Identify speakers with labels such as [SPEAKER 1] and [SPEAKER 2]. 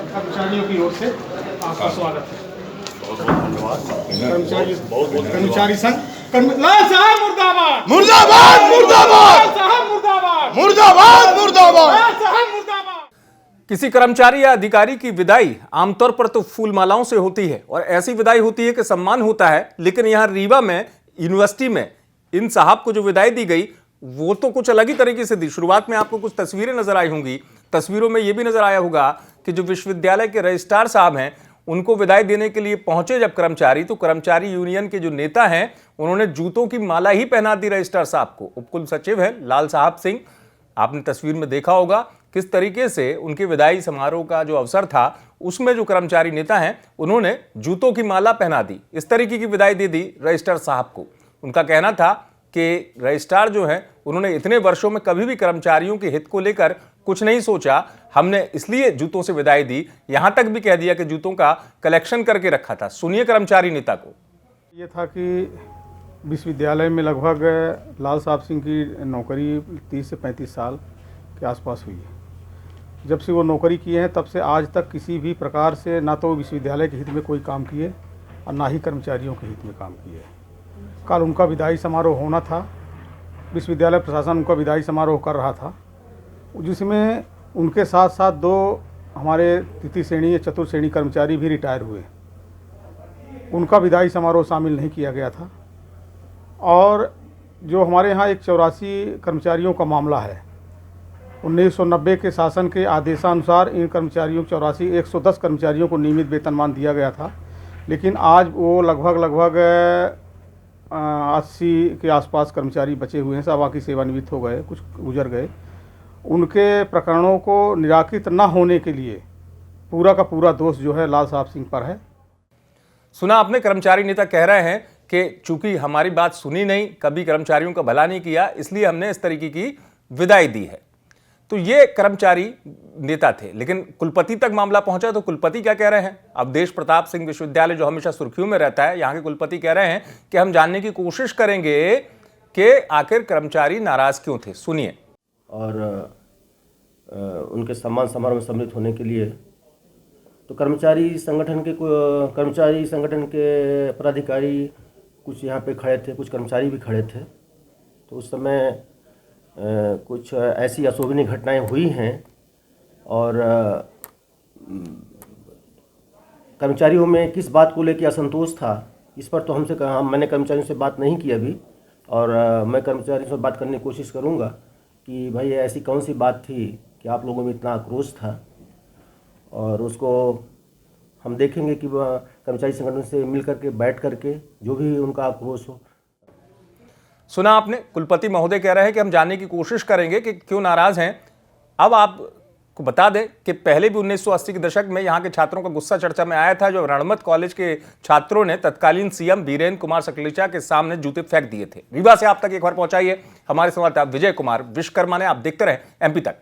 [SPEAKER 1] कर्मचारियों की ओर से आपका स्वागत है। कर्मचारी संघ लाल साहब मुर्दाबाद,
[SPEAKER 2] मुर्दाबाद मुर्दाबाद,
[SPEAKER 1] लाल साहब मुर्दाबाद,
[SPEAKER 2] मुर्दाबाद मुर्दाबाद।
[SPEAKER 1] लाल साहब मुर्दाबाद।
[SPEAKER 3] किसी कर्मचारी या अधिकारी की विदाई आमतौर पर तो फूल मालाओं से होती है और ऐसी विदाई होती है कि सम्मान होता है, लेकिन यहां रीवा में यूनिवर्सिटी में इन साहब को जो विदाई दी गई वो तो कुछ अलग ही तरीके से दी। शुरुआत में आपको कुछ तस्वीरें नजर आई होंगी, तस्वीरों में यह भी नजर आया होगा कि जो विश्वविद्यालय के रजिस्ट्रार साहब हैं उनको विदाई देने के लिए पहुंचे जब कर्मचारी, तो कर्मचारी यूनियन के जो नेता हैं उन्होंने जूतों की माला ही पहना दी रजिस्ट्रार साहब को। उपकुल सचिव है लाल साहब सिंह, आपने तस्वीर में देखा होगा किस तरीके से उनके विदाई समारोह का जो अवसर था उसमें जो कर्मचारी नेता हैं उन्होंने जूतों की माला पहना दी। इस तरीके की विदाई दे दी रजिस्ट्रार साहब को। उनका कहना था कि रजिस्ट्रार जो है उन्होंने इतने वर्षों में कभी भी कर्मचारियों के हित को लेकर कुछ नहीं सोचा, हमने इसलिए जूतों से विदाई दी। यहां तक भी कह दिया कि जूतों का कलेक्शन करके रखा था। सुनिए कर्मचारी नेता को।
[SPEAKER 1] ये था कि विश्वविद्यालय में लगभग लाल साहब सिंह की नौकरी 30 से 35 साल के आसपास हुई है। जब से वो नौकरी किए हैं तब से आज तक किसी भी प्रकार से ना तो विश्वविद्यालय के हित में कोई काम किए और ना ही कर्मचारियों के हित में काम किए। कल उनका विदाई समारोह होना था, विश्वविद्यालय प्रशासन उनका विदाई समारोह कर रहा था, जिसमें उनके साथ साथ 2 हमारे तृतीय श्रेणी या चतुर्थ श्रेणी कर्मचारी भी रिटायर हुए। उनका विदाई समारोह शामिल नहीं किया गया था। और जो हमारे यहाँ एक 84 कर्मचारियों का मामला है, 1990 के शासन के आदेशानुसार इन कर्मचारियों 110 कर्मचारियों को नियमित वेतनमान दिया गया था, लेकिन आज वो लगभग 80 के आसपास कर्मचारी बचे हुए हैं। सब बाकी सेवानिवृत्त हो गए, कुछ गुजर गए। उनके प्रकरणों को निराकृत न होने के लिए पूरा का पूरा दोष जो है लाल साहब सिंह पर है।
[SPEAKER 3] सुना आपने, कर्मचारी नेता कह रहे हैं कि चूंकि हमारी बात सुनी नहीं, कभी कर्मचारियों का भला नहीं किया, इसलिए हमने इस तरीके की विदाई दी है। तो ये कर्मचारी नेता थे, लेकिन कुलपति तक मामला पहुंचा तो कुलपति क्या कह रहे हैं? अवधेश प्रताप सिंह विश्वविद्यालय जो हमेशा सुर्खियों में रहता है, यहाँ के कुलपति कह रहे हैं कि हम जानने की कोशिश करेंगे कि आखिर कर्मचारी नाराज क्यों थे। सुनिए।
[SPEAKER 4] और उनके सम्मान समारोह में सम्मिलित होने के लिए तो कर्मचारी संगठन के पदाधिकारी कुछ यहाँ पे खड़े थे, कुछ कर्मचारी भी खड़े थे। तो उस समय कुछ ऐसी अशोभनीय घटनाएं हुई हैं और कर्मचारियों में किस बात को लेकर असंतोष था, इस पर तो हमसे कहा, मैंने कर्मचारियों से बात नहीं की अभी, और मैं कर्मचारियों से बात करने की कोशिश करूंगा कि भाई ऐसी कौन सी बात थी कि आप लोगों में इतना आक्रोश था, और उसको हम देखेंगे कि कर्मचारी संगठन से मिल करके बैठ करके जो भी उनका आक्रोश हो।
[SPEAKER 3] सुना आपने, कुलपति महोदय कह रहे हैं कि हम जानने की कोशिश करेंगे कि क्यों नाराज हैं। अब आपको बता दें कि पहले भी 1980 के दशक में यहाँ के छात्रों का गुस्सा चर्चा में आया था, जो रणमत कॉलेज के छात्रों ने तत्कालीन सीएम वीरेंद्र कुमार सकलेचा के सामने जूते फेंक दिए थे। रीवा से आप तक एक बार पहुंचाइए हमारे संवाददाता विजय कुमार विश्वकर्मा ने। आप देखते रहे MP तक।